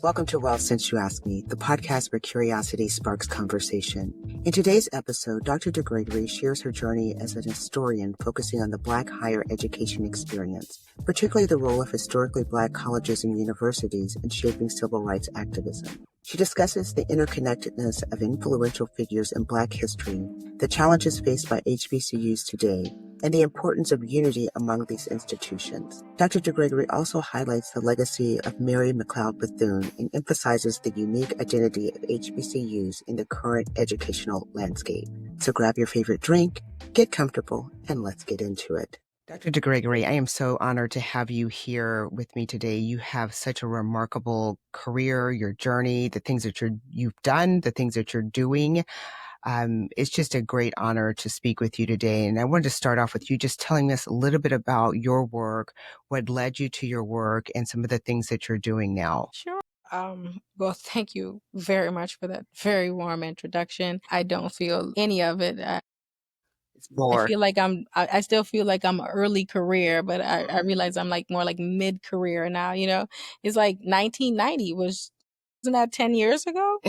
Welcome to Well Since You Asked Me, the podcast where curiosity sparks conversation. In today's episode, Dr. deGregory shares her journey as an historian focusing on the Black higher education experience, particularly the role of historically Black colleges and universities in shaping civil rights activism. She discusses the interconnectedness of influential figures in Black history, the challenges faced by HBCUs today, and the importance of unity among these institutions. Dr. deGregory also highlights the legacy of Mary McLeod Bethune and emphasizes the unique identity of HBCUs in the current educational landscape. So grab your favorite drink, get comfortable, and let's get into it. Dr. deGregory, I am so honored to have you here with me today. You have such a remarkable career, your journey, the things that you've done, the things that you're doing. It's just a great honor to speak with you today. And I wanted to start off with you just telling us a little bit about your work, what led you to your work, and some of the things that you're doing now. Sure. Well, thank you very much for that very warm introduction. I don't feel any of it. I feel like I still feel like I'm early career, but I realize I'm like more like mid-career now, you know? It's like 1990 wasn't that 10 years ago?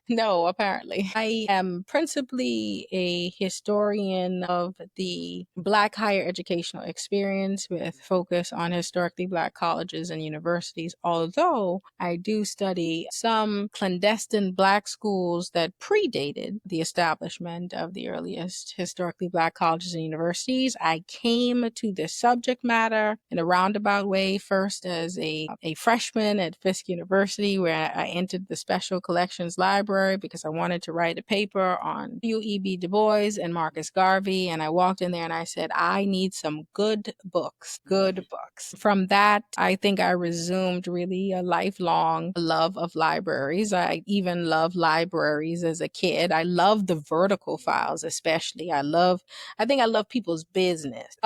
No, apparently. I am principally a historian of the Black higher educational experience with focus on historically Black colleges and universities, although I do study some clandestine Black schools that predated the establishment of the earliest historically Black colleges and universities. I came to this subject matter in a roundabout way, first as a freshman at Fisk University, where I entered the Special Collections Library because I wanted to write a paper on W.E.B. Du Bois and Marcus Garvey. And I walked in there and I said, I need some good books. From that, I think I resumed really a lifelong love of libraries. I even loved libraries as a kid. I love the vertical files, especially. I think I love people's business.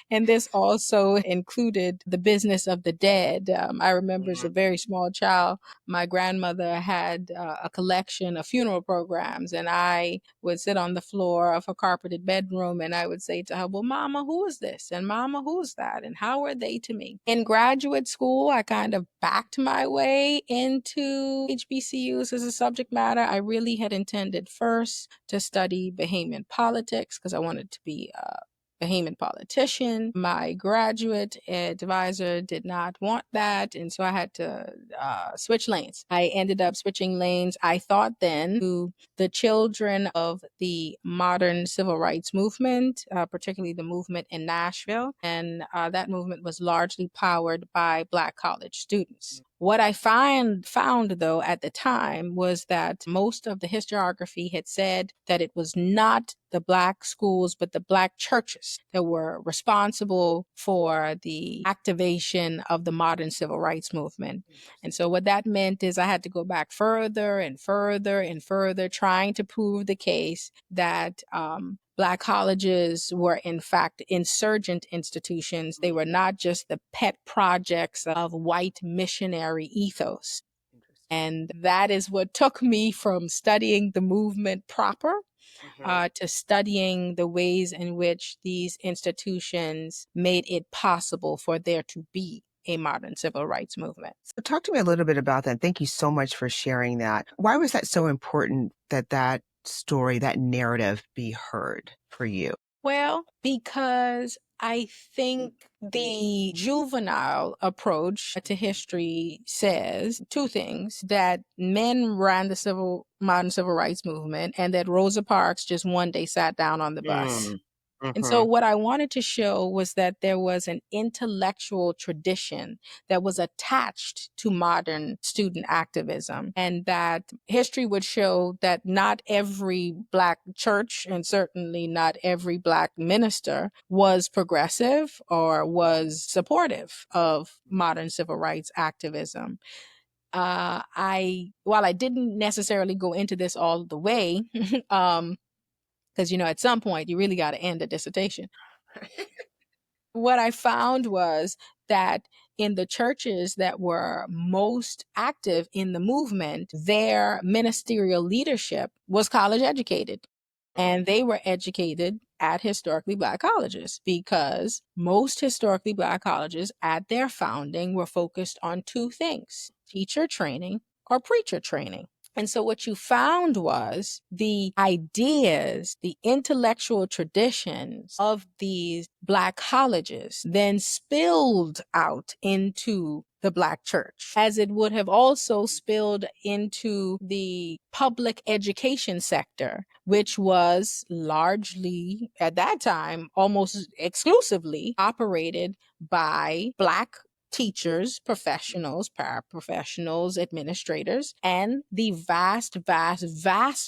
And this also included the business of the dead. I remember as a very small child, my grandmother had a collection of funeral programs, and I would sit on the floor of her carpeted bedroom and I would say to her, well, Mama, who is this? And Mama, who is that? And how are they to me? In graduate school, I kind of backed my way into HBCUs as a subject matter. I really had intended first to study Bahamian politics because I wanted to be a Bahamian politician. My graduate advisor did not want that, and so I had to switch lanes. I ended up switching lanes, I thought then, to the children of the modern civil rights movement, particularly the movement in Nashville, and that movement was largely powered by Black college students. What I found though at the time was that most of the historiography had said that it was not the Black schools, but the Black churches that were responsible for the activation of the modern civil rights movement. And so what that meant is I had to go back further and further and further, trying to prove the case that Black colleges were, in fact, insurgent institutions. They were not just the pet projects of white missionary ethos. And that is what took me from studying the movement proper to studying the ways in which these institutions made it possible for there to be a modern civil rights movement. So talk to me a little bit about that. Thank you so much for sharing that. Why was that so important that story, that narrative be heard for you? Well, because I think the juvenile approach to history says two things: that men ran the modern civil rights movement, and that Rosa Parks just one day sat down on the bus. And so what I wanted to show was that there was an intellectual tradition that was attached to modern student activism, and that history would show that not every Black church and certainly not every Black minister was progressive or was supportive of modern civil rights activism. While I didn't necessarily go into this all the way, because, at some point you really got to end a dissertation. What I found was that in the churches that were most active in the movement, their ministerial leadership was college educated. And they were educated at historically Black colleges, because most historically Black colleges at their founding were focused on two things: teacher training or preacher training. And so what you found was the ideas, the intellectual traditions of these Black colleges then spilled out into the Black church, as it would have also spilled into the public education sector, which was largely, at that time, almost exclusively operated by Black teachers, professionals, paraprofessionals, administrators, and the vast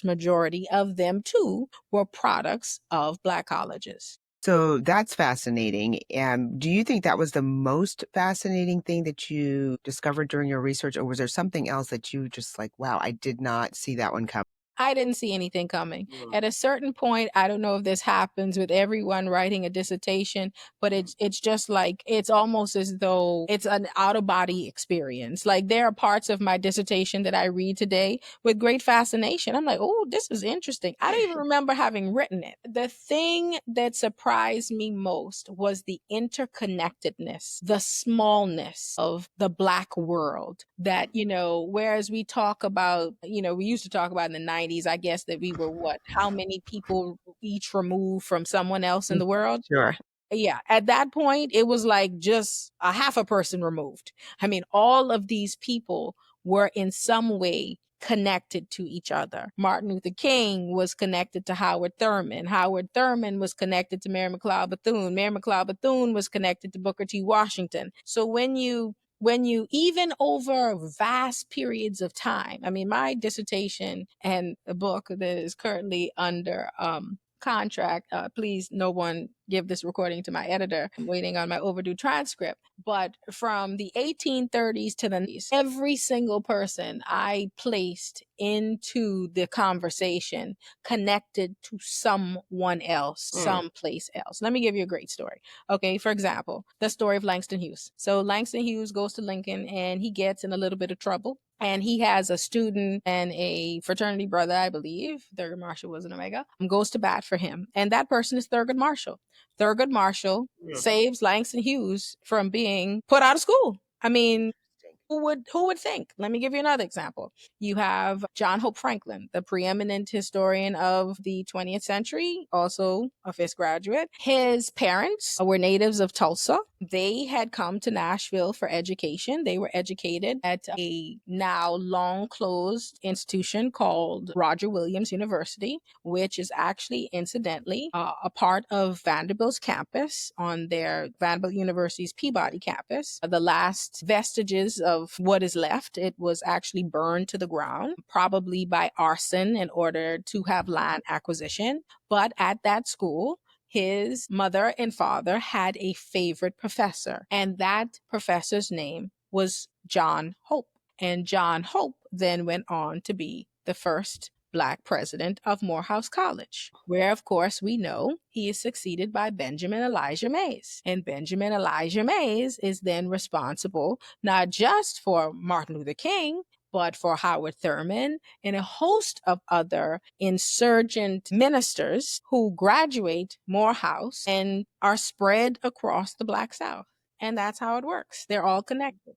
majority of them too were products of Black colleges. So that's fascinating. And do you think that was the most fascinating thing that you discovered during your research, or was there something else that you just like, wow, I did not see that one coming? I didn't see anything coming. At a certain point, I don't know if this happens with everyone writing a dissertation, but it's just like, it's almost as though it's an out-of-body experience. Like, there are parts of my dissertation that I read today with great fascination. I'm like, oh, this is interesting. I don't even remember having written it. The thing that surprised me most was the interconnectedness, the smallness of the Black world that, whereas we talk about, we used to talk about in the 90s, I guess, that we were how many people each removed from someone else in the world? Sure. Yeah. At that point, it was like just a half a person removed. I mean, all of these people were in some way connected to each other. Martin Luther King was connected to Howard Thurman. Howard Thurman was connected to Mary McLeod Bethune. Mary McLeod Bethune was connected to Booker T. Washington. So when you even over vast periods of time, I mean, my dissertation and the book that is currently under contract, please no one give this recording to my editor. I'm waiting on my overdue transcript. But from the 1830s to the 90s, every single person I placed into the conversation connected to someone else, someplace else. Let me give you a great story. Okay, for example, the story of Langston Hughes. So Langston Hughes goes to Lincoln and he gets in a little bit of trouble. And he has a student and a fraternity brother, I believe, Thurgood Marshall was an Omega, goes to bat for him. And that person is Thurgood Marshall. Thurgood Marshall saves Langston Hughes from being put out of school. I mean, who would think? Let me give you another example. You have John Hope Franklin, the preeminent historian of the 20th century, also a Fisk graduate. His parents were natives of Tulsa. They had come to Nashville for education. They were educated at a now long closed institution called Roger Williams University, which is actually incidentally a part of Vanderbilt's campus on their Vanderbilt University's Peabody campus. The last vestiges of what is left, it was actually burned to the ground, probably by arson in order to have land acquisition. But at that school, his mother and father had a favorite professor, and that professor's name was John Hope. And John Hope then went on to be the first Black president of Morehouse College, where, of course, we know he is succeeded by Benjamin Elijah Mays. And Benjamin Elijah Mays is then responsible not just for Martin Luther King, but for Howard Thurman and a host of other insurgent ministers who graduate Morehouse and are spread across the Black South. And that's how it works. They're all connected.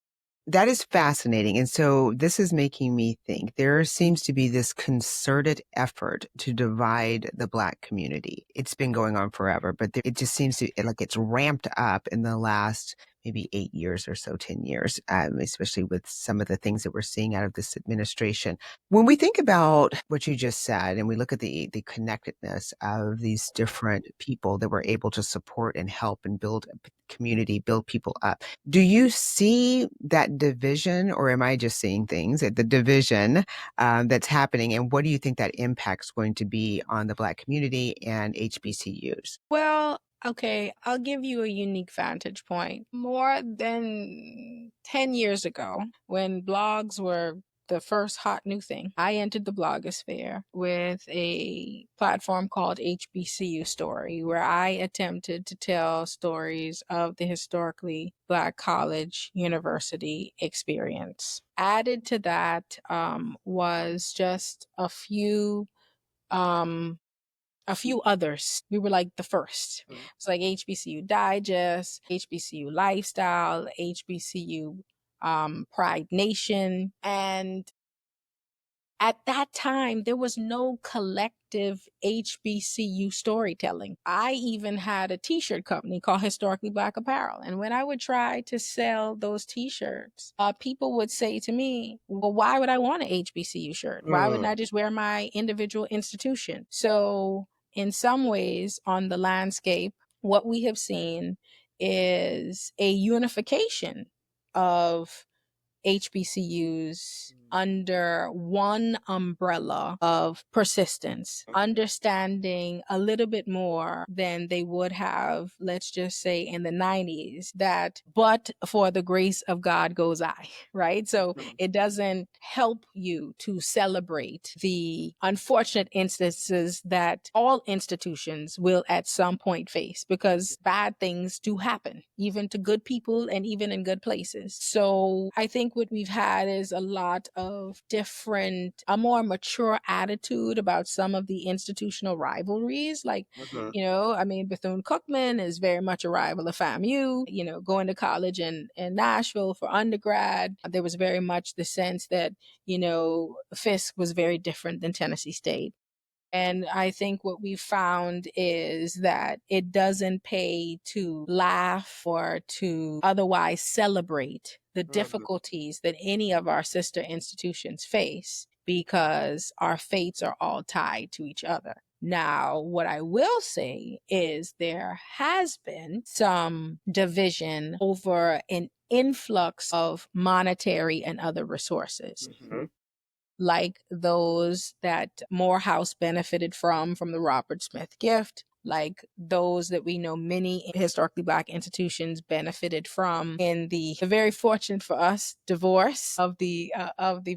That is fascinating. And so this is making me think there seems to be this concerted effort to divide the Black community. It's been going on forever, but it just seems to like it's ramped up in the last maybe 8 years or so, 10 years, especially with some of the things that we're seeing out of this administration. When we think about what you just said and we look at the connectedness of these different people that were able to support and help and build a community, build people up, do you see that division, or am I just seeing things, the division that's happening? And what do you think that impact's going to be on the Black community and HBCUs? Well, okay, I'll give you a unique vantage point. More than 10 years ago, when blogs were the first hot new thing, I entered the blogosphere with a platform called HBCU Story, where I attempted to tell stories of the historically Black college university experience. Added to that was just a few others. We were like the first. It's like HBCU Digest, HBCU Lifestyle, HBCU Pride Nation. And at that time, there was no collective HBCU storytelling. I even had a t-shirt company called Historically Black Apparel. And when I would try to sell those t-shirts, people would say to me, well, why would I want an HBCU shirt? Why wouldn't I just wear my individual institution? So in some ways on the landscape, what we have seen is a unification of HBCUs under one umbrella of persistence, understanding a little bit more than they would have, let's just say in the 90s, that but for the grace of God goes I, right? So it doesn't help you to celebrate the unfortunate instances that all institutions will at some point face, because bad things do happen, even to good people and even in good places. So I think what we've had is a lot of a more mature attitude about some of the institutional rivalries. Like, Bethune-Cookman is very much a rival of FAMU. Going to college in Nashville for undergrad, there was very much the sense that, Fisk was very different than Tennessee State. And I think what we found is that it doesn't pay to laugh or to otherwise celebrate the difficulties that any of our sister institutions face, because our fates are all tied to each other. Now, what I will say is there has been some division over an influx of monetary and other resources. Like those that Morehouse benefited from the Robert Smith gift, like those that we know many historically Black institutions benefited from in the very fortunate for us divorce of the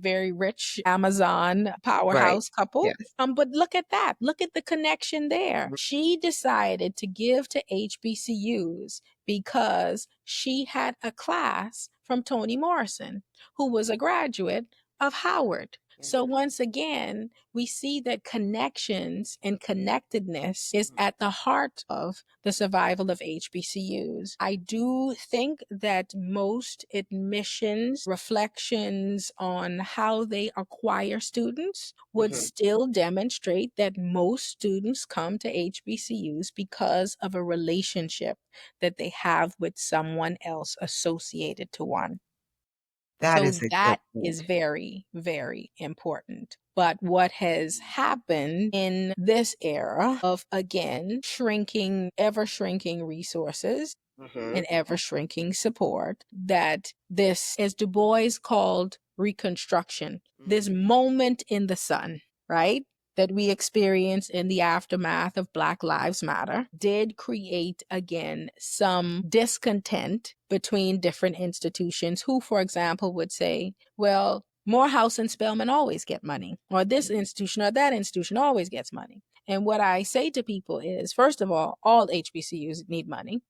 very rich Amazon powerhouse couple. Yes. But look at that. Look at the connection there. She decided to give to HBCUs because she had a class from Toni Morrison, who was a graduate of Howard. So once again, we see that connections and connectedness is at the heart of the survival of HBCUs. I do think that most admissions reflections on how they acquire students would still demonstrate that most students come to HBCUs because of a relationship that they have with someone else associated to one. That is very, very important. But what has happened in this era of, again, ever shrinking resources and ever shrinking support, that this, as Du Bois called Reconstruction, this moment in the sun, right? That we experienced in the aftermath of Black Lives Matter did create, again, some discontent between different institutions who, for example, would say, well, Morehouse and Spelman always get money, or this institution or that institution always gets money. And what I say to people is, first of all HBCUs need money.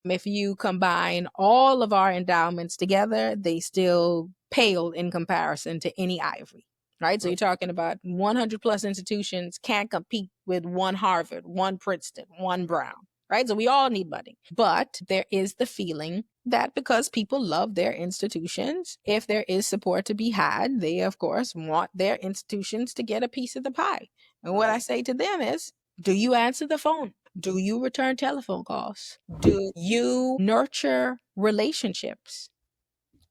If you combine all of our endowments together, they still pale in comparison to any Ivy. Right? So you're talking about 100 plus institutions can't compete with one Harvard, one Princeton, one Brown, right? So we all need money. But there is the feeling that because people love their institutions, if there is support to be had, they, of course, want their institutions to get a piece of the pie. And what I say to them is, do you answer the phone? Do you return telephone calls? Do you nurture relationships?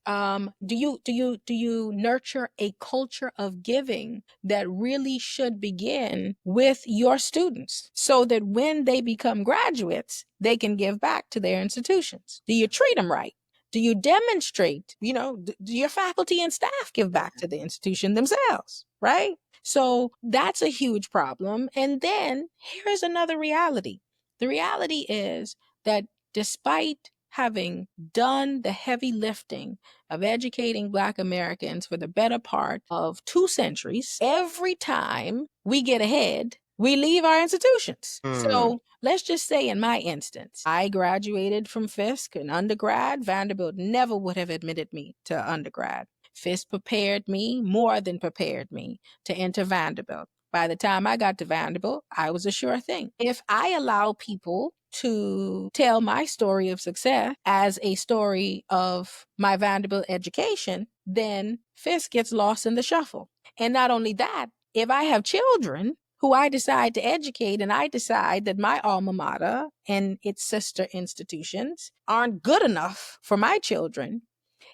Do you nurture a culture of giving that really should begin with your students, so that when they become graduates, they can give back to their institutions? Do you treat them right? Do you demonstrate, do your faculty and staff give back to the institution themselves, right? So that's a huge problem. And then here's another reality. The reality is that despite having done the heavy lifting of educating Black Americans for the better part of 2 centuries, every time we get ahead, we leave our institutions. So let's just say in my instance, I graduated from Fisk in undergrad. Vanderbilt never would have admitted me to undergrad. Fisk prepared me, more than prepared me, to enter Vanderbilt. By the time I got to Vanderbilt, I was a sure thing. If I allow people to tell my story of success as a story of my Vanderbilt education, then Fisk gets lost in the shuffle. And not only that, if I have children who I decide to educate and I decide that my alma mater and its sister institutions aren't good enough for my children,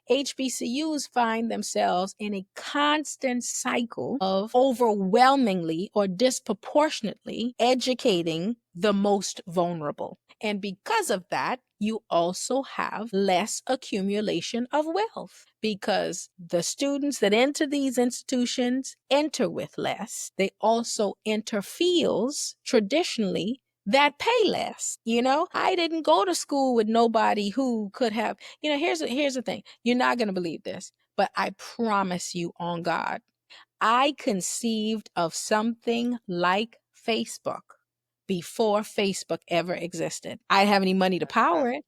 HBCUs find themselves in a constant cycle of overwhelmingly or disproportionately educating the most vulnerable. And because of that, you also have less accumulation of wealth because the students that enter these institutions enter with less. They also enter fields traditionally that pay less. I didn't go to school with nobody who could have, here's the thing. You're not going to believe this, but I promise you on God, I conceived of something like Facebook before Facebook ever existed. I didn't have any money to power it.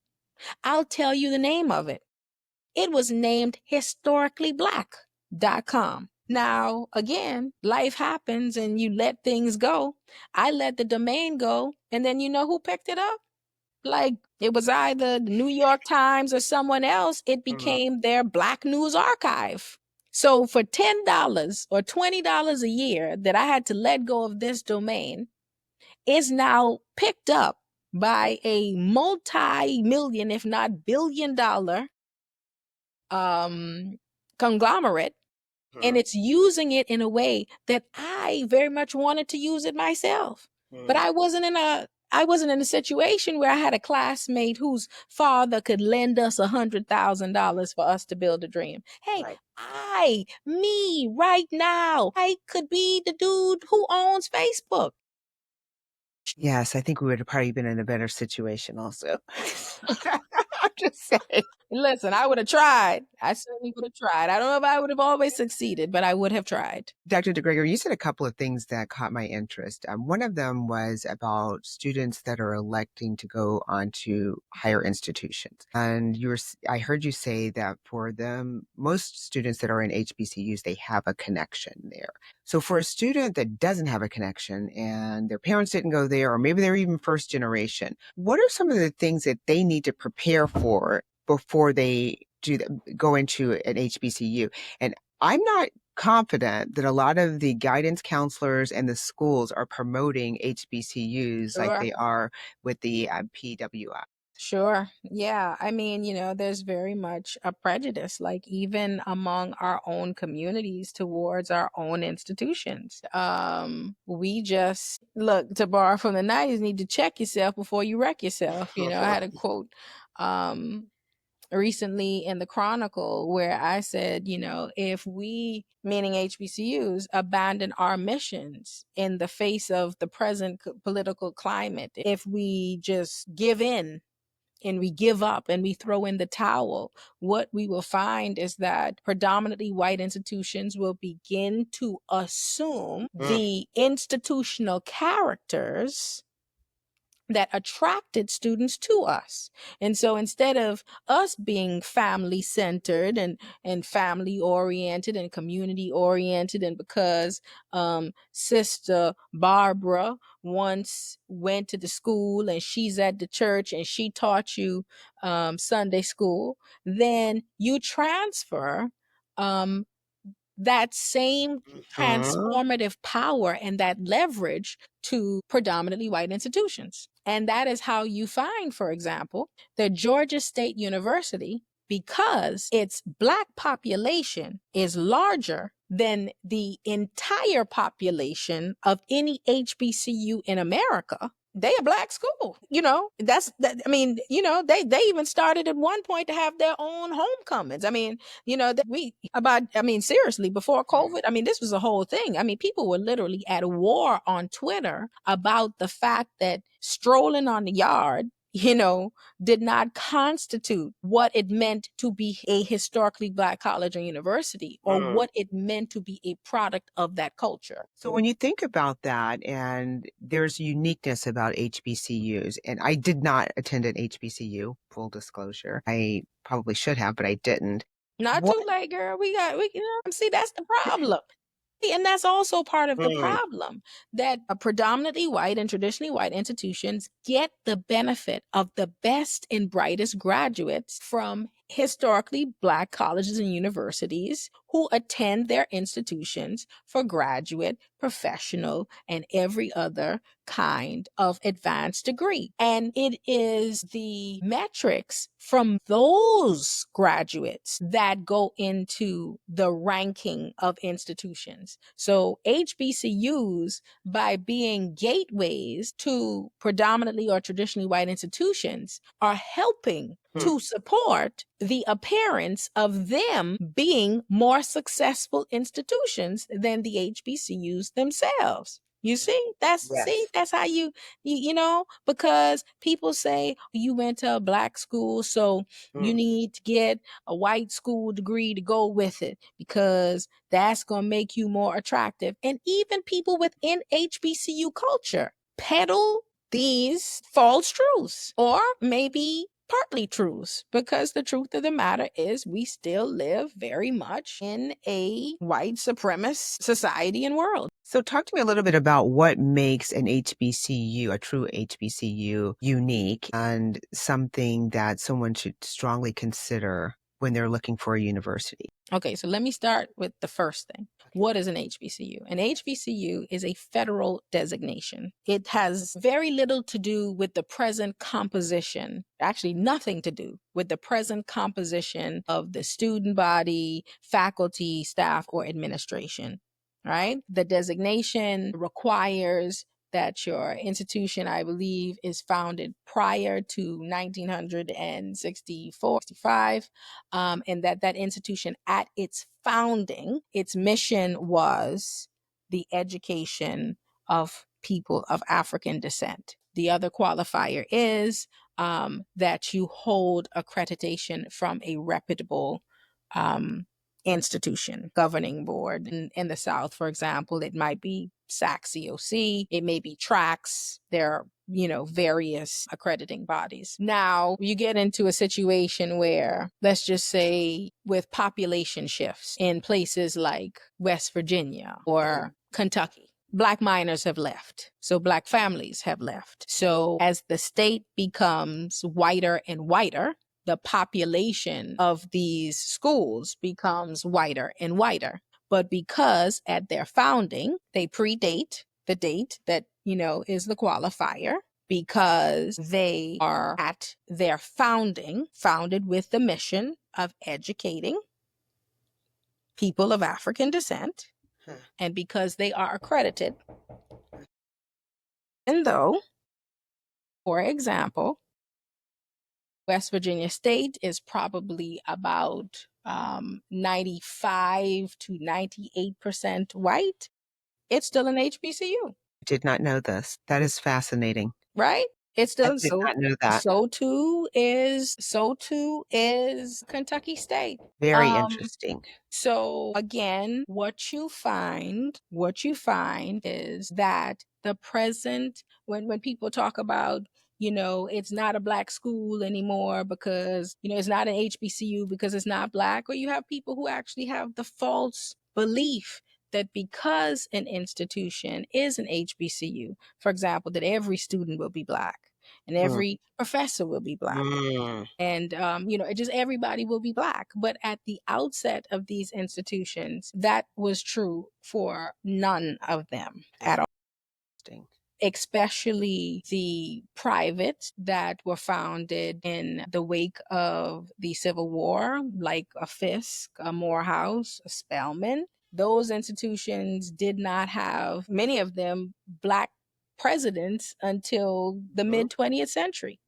I'll tell you the name of it. It was named historicallyblack.com. Now, again, life happens and you let things go. I let the domain go, and then you know who picked it up? Like, it was either the New York Times or someone else. It became their Black News Archive. So for $10 or $20 a year that I had to let go of this domain, is now picked up by a multi-million, if not billion-dollar conglomerate, and it's using it in a way that I very much wanted to use it myself. But I wasn't in a situation where I had a classmate whose father could lend us $100,000 for us to build a dream. Hey, right. Me right now, I could be the dude who owns Facebook. Yes, I think we would have probably been in a better situation also. I'm just saying. Listen, I would have tried. I certainly would have tried. I don't know if I would have always succeeded, but I would have tried. Dr. deGregory, you said a couple of things that caught my interest. One of them was about students that are electing to go on to higher institutions. And I heard you say that for them, most students that are in HBCUs, they have a connection there. So for a student that doesn't have a connection and their parents didn't go there, or maybe they're even first generation, what are some of the things that they need to prepare for before they go into an HBCU? And I'm not confident that a lot of the guidance counselors and the schools are promoting HBCUs like they are with the PWI. Sure. Yeah. I mean, there's very much a prejudice, like even among our own communities towards our own institutions. We just look, to borrow from the 90s, need to check yourself before you wreck yourself. I had a quote recently in the Chronicle where I said, if we, meaning HBCUs, abandon our missions in the face of the present political climate, if we just give in and we give up and we throw in the towel, what we will find is that predominantly white institutions will begin to assume the institutional characters that attracted students to us. And so instead of us being family centered and family oriented and community oriented, and because Sister Barbara once went to the school and she's at the church and she taught you Sunday school, then you transfer that same transformative power and that leverage to predominantly white institutions. And that is how you find, for example, that Georgia State University, because its Black population is larger than the entire population of any HBCU in America, they a Black school. They even started at one point to have their own homecomings. Seriously, before COVID, this was a whole thing. People were literally at war on Twitter about the fact that strolling on the yard, did not constitute what it meant to be a historically Black college or university, or what it meant to be a product of that culture. So when you think about that, and there's uniqueness about HBCUs, and I did not attend an HBCU, full disclosure. I probably should have, but I didn't. Not too late, girl. See, that's the problem. And that's also part of the problem, that predominantly white and traditionally white institutions get the benefit of the best and brightest graduates from historically Black colleges and universities who attend their institutions for graduate, professional, and every other kind of advanced degree. And it is the metrics from those graduates that go into the ranking of institutions. So HBCUs, by being gateways to predominantly or traditionally white institutions, are helping to support the appearance of them being more successful institutions than the HBCUs themselves. You see, that's how you because people say you went to a Black school, so you need to get a white school degree to go with it because that's going to make you more attractive. And even people within HBCU culture peddle these false truths, or maybe partly truths, because the truth of the matter is we still live very much in a white supremacist society and world. So talk to me a little bit about what makes an HBCU, a true HBCU, unique and something that someone should strongly consider when they're looking for a university. Okay, so let me start with the first thing. What is an HBCU? An HBCU is a federal designation. It has very little to do with the present composition, actually nothing to do with the present composition of the student body, faculty, staff, or administration, right? The designation requires that your institution, I believe, is founded prior to 1964, 65, and that institution at its founding, its mission was the education of people of African descent. The other qualifier is that you hold accreditation from a reputable institution, governing board. In the South, for example, it might be SAC-COC, it may be TRACS. There are, various accrediting bodies. Now, you get into a situation where, let's just say, with population shifts in places like West Virginia or Kentucky, Black minors have left. So Black families have left. So as the state becomes whiter and whiter, the population of these schools becomes whiter and whiter. But because at their founding, they predate the date that, is the qualifier, because they are at their founding, founded with the mission of educating people of African descent, and because they are accredited. And though, for example, West Virginia State is probably about 95 to 98% white, it's still an HBCU. Did not know this. That is fascinating. Right? It's still I did not know that. So too is Kentucky State. Very interesting. So again, what you find is that the present, when people talk about, it's not a Black school anymore because, it's not an HBCU because it's not Black, or you have people who actually have the false belief that because an institution is an HBCU, for example, that every student will be Black and every professor will be Black. And, just everybody will be Black. But at the outset of these institutions, that was true for none of them at all. Especially the private that were founded in the wake of the Civil War, like a Fisk, a Morehouse, a Spelman. Those institutions did not have, many of them, Black presidents until the mid-20th century.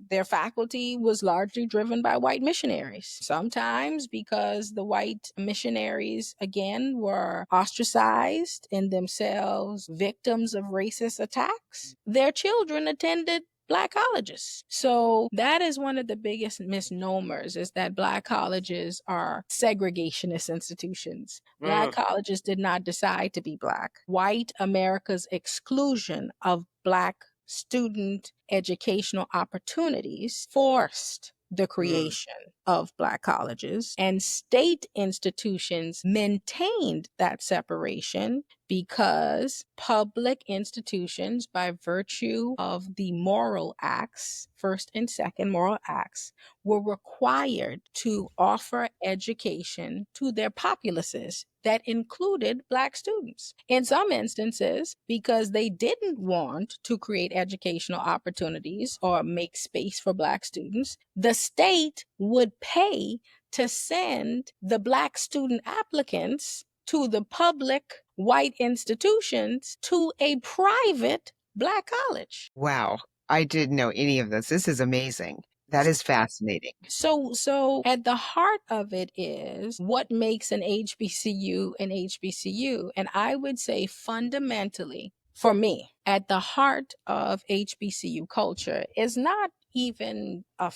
Their faculty was largely driven by white missionaries, sometimes because the white missionaries, again, were ostracized and themselves victims of racist attacks. Their children attended Black colleges. So that is one of the biggest misnomers, is that Black colleges are segregationist institutions. Black colleges did not decide to be Black. White America's exclusion of Black student educational opportunities forced the creation of Black colleges, and state institutions maintained that separation because public institutions, by virtue of the moral acts, first and second moral acts, were required to offer education to their populaces that included Black students. In some instances, because they didn't want to create educational opportunities or make space for Black students, the state would pay to send the Black student applicants to the public white institutions to a private Black college. Wow. I didn't know any of this. This is amazing. That is fascinating. So at the heart of it is what makes an HBCU an HBCU. And I would say fundamentally, for me, at the heart of HBCU culture is not even a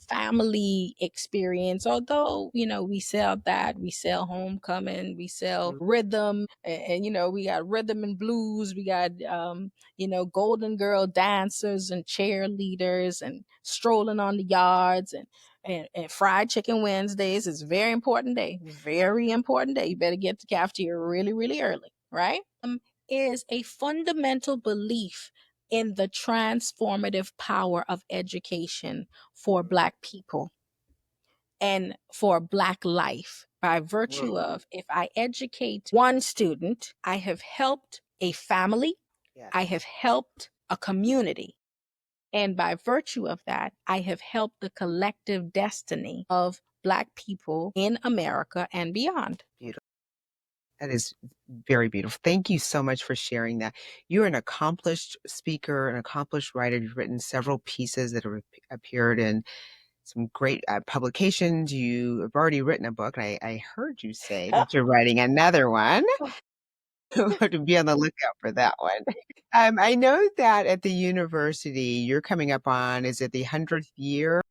family experience, although, we sell that, we sell homecoming, we sell rhythm, and we got rhythm and blues, we got, Golden Girl dancers and cheerleaders and strolling on the yards and fried chicken Wednesdays is a very important day. You better get to cafeteria really, really early, right? Is a fundamental belief in the transformative power of education for Black people and for Black life, by virtue of, if I educate one student, I have helped a family, I have helped a community. And by virtue of that, I have helped the collective destiny of Black people in America and beyond. Beautiful. That is very beautiful. Thank you so much for sharing that. You're an accomplished speaker, an accomplished writer. You've written several pieces that have appeared in some great publications. You have already written a book. I heard you say that you're writing another one. To be on the lookout for that one. I know that at the university, you're coming up on, is it the 100th year?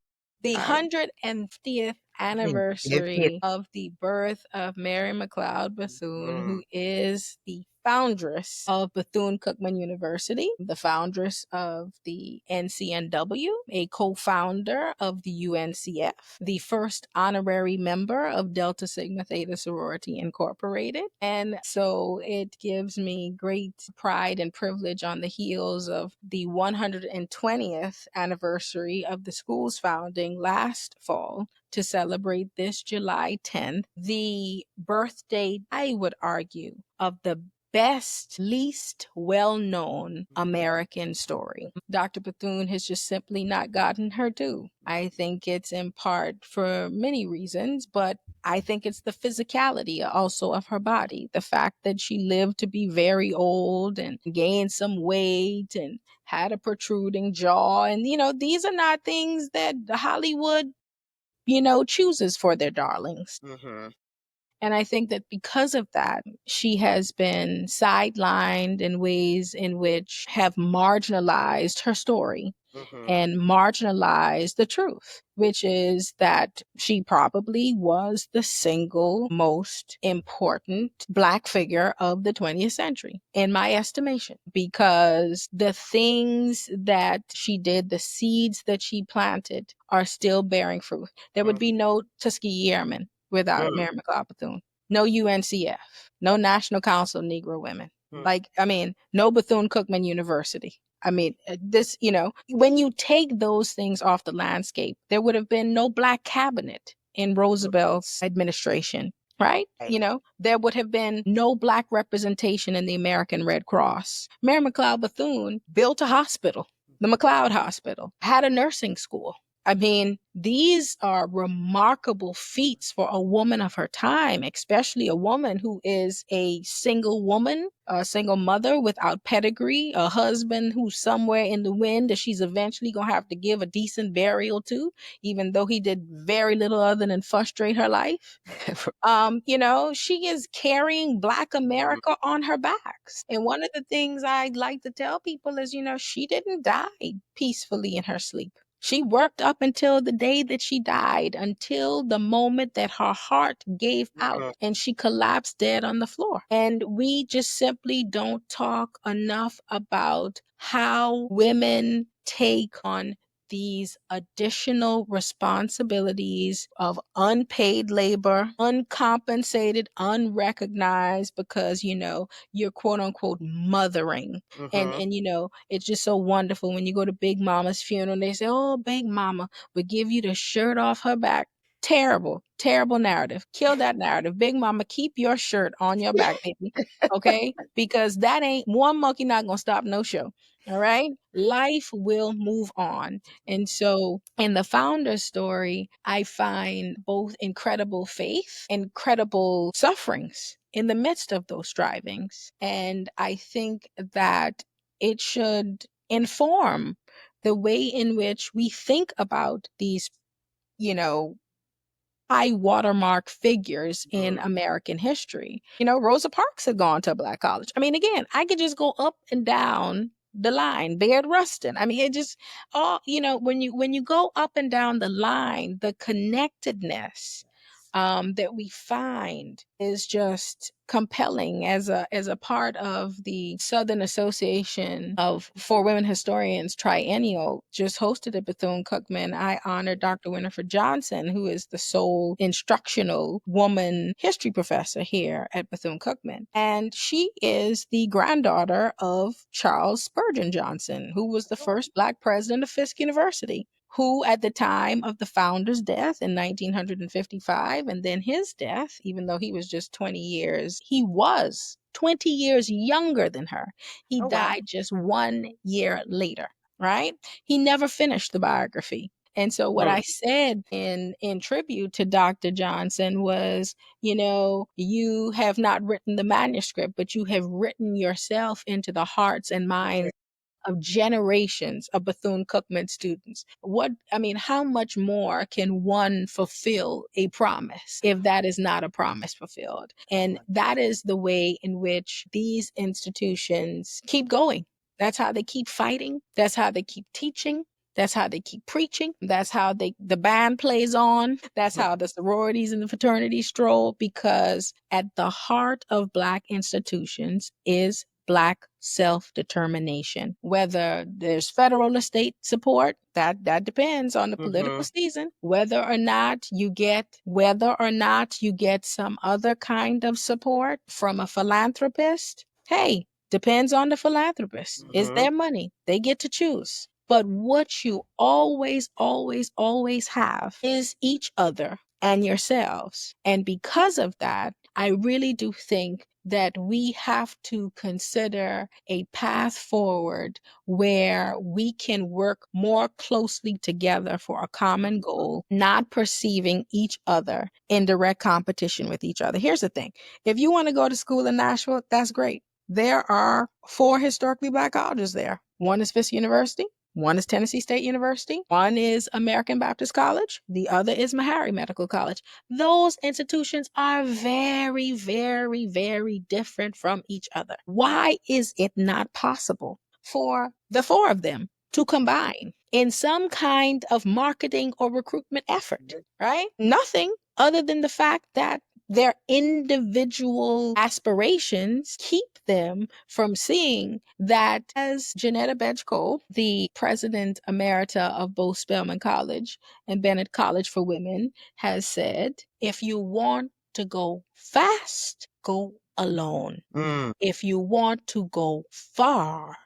The 150th anniversary of the birth of Mary McLeod Bethune, who is the foundress of Bethune-Cookman University, the foundress of the NCNW, a co-founder of the UNCF, the first honorary member of Delta Sigma Theta Sorority Incorporated. And so it gives me great pride and privilege on the heels of the 120th anniversary of the school's founding last fall to celebrate this July 10th, the birth date, I would argue, of the best, least well-known American story. Dr. Bethune has just simply not gotten her due. I think it's in part for many reasons, but I think it's the physicality also of her body. The fact that she lived to be very old and gained some weight and had a protruding jaw. And, these are not things that Hollywood, chooses for their darlings. And I think that because of that, she has been sidelined in ways in which have marginalized her story and marginalized the truth, which is that she probably was the single most important Black figure of the 20th century, in my estimation, because the things that she did, the seeds that she planted, are still bearing fruit. There would be no Tuskegee Airmen without Mary McLeod Bethune. No UNCF, no National Council of Negro Women. No Bethune-Cookman University. When you take those things off the landscape, there would have been no Black cabinet in Roosevelt's administration, right? There would have been no Black representation in the American Red Cross. Mary McLeod Bethune built a hospital, the McLeod Hospital, had a nursing school. These are remarkable feats for a woman of her time, especially a woman who is a single woman, a single mother without pedigree, a husband who's somewhere in the wind that she's eventually going to have to give a decent burial to, even though he did very little other than frustrate her life. She is carrying Black America on her backs. And one of the things I like to tell people is, she didn't die peacefully in her sleep. She worked up until the day that she died, until the moment that her heart gave out and she collapsed dead on the floor. And we just simply don't talk enough about how women take on these additional responsibilities of unpaid labor, uncompensated, unrecognized, because, you're quote unquote mothering. And it's just so wonderful when you go to Big Mama's funeral and they say, oh, Big Mama would give you the shirt off her back. Terrible, terrible narrative. Kill that narrative. Big Mama, keep your shirt on your back, baby. Okay? Because that ain't one monkey not gonna stop no show. All right? Life will move on. And so in the founder's story, I find both incredible faith, incredible sufferings in the midst of those strivings. And I think that it should inform the way in which we think about these, high watermark figures in American history. Rosa Parks had gone to a Black college. I mean, again, I could just go up and down the line. Bayard Rustin. I mean, it just when you go up and down the line, the connectedness that we find is just compelling. As a part of the Southern Association for Women Historians Triennial just hosted at Bethune-Cookman, I honored Dr. Winifred Johnson, who is the sole instructional woman history professor here at Bethune-Cookman. And she is the granddaughter of Charles Spurgeon Johnson, who was the first Black president of Fisk University, who at the time of the founder's death in 1955, and then his death, even though he was just 20 years, he was 20 years younger than her. He died just 1 year later, right? He never finished the biography. And so what I said in tribute to Dr. Johnson was, you have not written the manuscript, but you have written yourself into the hearts and minds of generations of Bethune-Cookman students. How much more can one fulfill a promise if that is not a promise fulfilled? And that is the way in which these institutions keep going. That's how they keep fighting. That's how they keep teaching. That's how they keep preaching. That's how the band plays on. That's how the sororities and the fraternities stroll, because at the heart of Black institutions is Black self-determination. Whether there's federal or state support, that depends on the political season. Whether or not you get some other kind of support from a philanthropist, hey, depends on the philanthropist. It's their money. They get to choose. But what you always, always, always have is each other and yourselves. And because of that, I really do think that we have to consider a path forward where we can work more closely together for a common goal, not perceiving each other in direct competition with each other. Here's the thing. If you want to go to school in Nashville, that's great. There are 4 historically Black colleges there. One is Fisk University. One is Tennessee State University. One is American Baptist College. The other is Meharry Medical College. Those institutions are very, very, very different from each other. Why is it not possible for the 4 of them to combine in some kind of marketing or recruitment effort, right? Nothing other than the fact that their individual aspirations keep them from seeing that, as Janetta Bedge-Cole, the president emerita of both Spelman College and Bennett College for Women, has said, if you want to go fast, go alone. If you want to go far,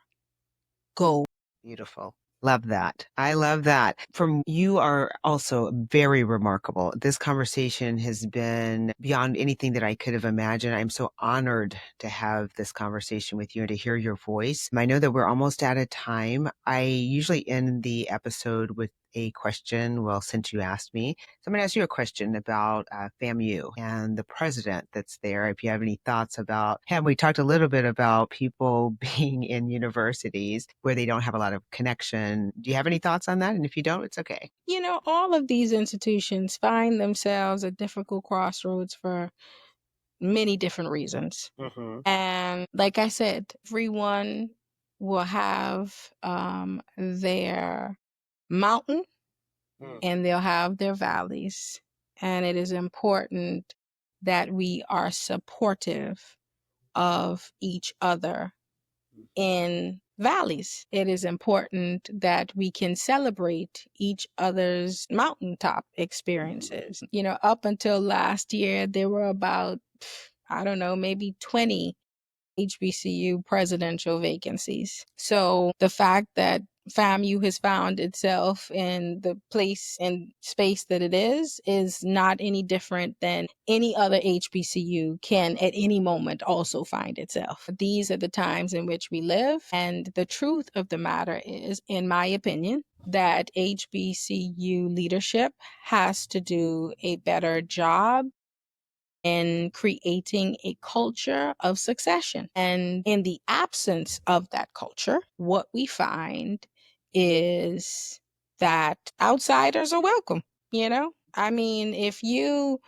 go. Beautiful. Love that. I love that. You are also very remarkable. This conversation has been beyond anything that I could have imagined. I'm so honored to have this conversation with you and to hear your voice. I know that we're almost out of time. I usually end the episode with a question. Well, since you asked me, so I'm going to ask you a question about FAMU and the president that's there. If you have any thoughts about, we talked a little bit about people being in universities where they don't have a lot of connection. Do you have any thoughts on that? And if you don't, it's okay. All of these institutions find themselves at difficult crossroads for many different reasons. And like I said, everyone will have their mountain and they'll have their valleys. And it is important that we are supportive of each other in valleys. It is important that we can celebrate each other's mountaintop experiences. You know, up until last year, there were about, I don't know, maybe 20 HBCU presidential vacancies. So the fact that FAMU has found itself in the place and space that it is not any different than any other HBCU can at any moment also find itself. These are the times in which we live. And the truth of the matter is, in my opinion, that HBCU leadership has to do a better job in creating a culture of succession. And in the absence of that culture, what we find is that outsiders are welcome, you know? I mean, if you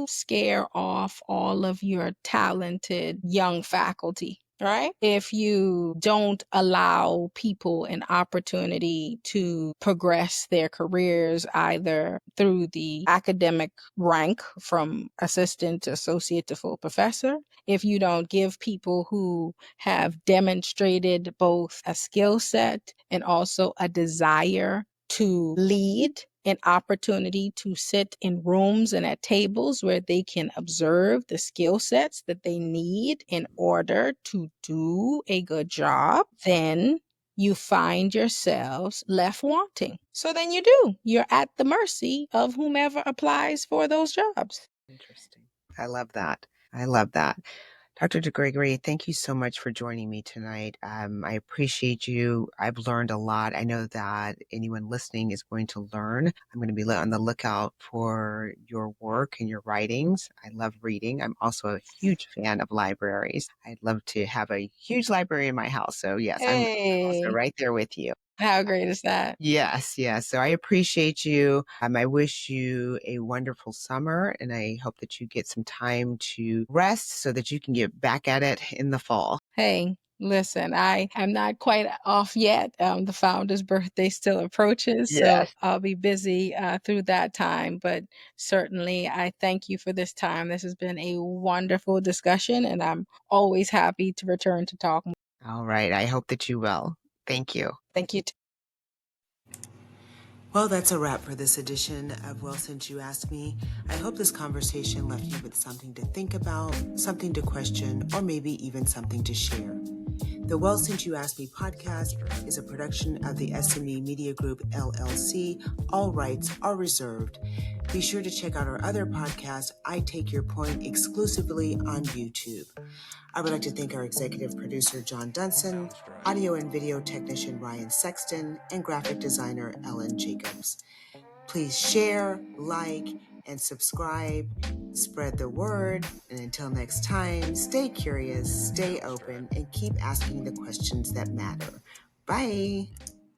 scare off all of your talented young faculty, right? If you don't allow people an opportunity to progress their careers either through the academic rank from assistant to associate to full professor, if you don't give people who have demonstrated both a skill set and also a desire to lead, an opportunity to sit in rooms and at tables where they can observe the skill sets that they need in order to do a good job, then you find yourselves left wanting. So then you're at the mercy of whomever applies for those jobs. Interesting. I love that. I love that. Dr. deGregory, thank you so much for joining me tonight. I appreciate you. I've learned a lot. I know that anyone listening is going to learn. I'm going to be on the lookout for your work and your writings. I love reading. I'm also a huge fan of libraries. I'd love to have a huge library in my house. So yes, I'm also right there with you. How great is that? Yes, yes. So I appreciate you. I wish you a wonderful summer, and I hope that you get some time to rest so that you can get back at it in the fall. Hey, listen, I am not quite off yet. The founder's birthday still approaches, so I'll be busy through that time. But certainly, I thank you for this time. This has been a wonderful discussion, and I'm always happy to return to talk more. All right. I hope that you will. Thank you. Thank you. Well, that's a wrap for this edition of Well, Since You Asked Me. I hope this conversation left you with something to think about, something to question, or maybe even something to share. The Well, Since You Asked Me podcast is a production of the SME Media Group, LLC. All rights are reserved. Be sure to check out our other podcast, I Take Your Point, exclusively on YouTube. I would like to thank our executive producer, John Dunson, audio and video technician, Ryan Sexton, and graphic designer, Ellen Jacobs. Please share, like, and subscribe. Spread the word. And until next time, stay curious, stay open, and keep asking the questions that matter. Bye.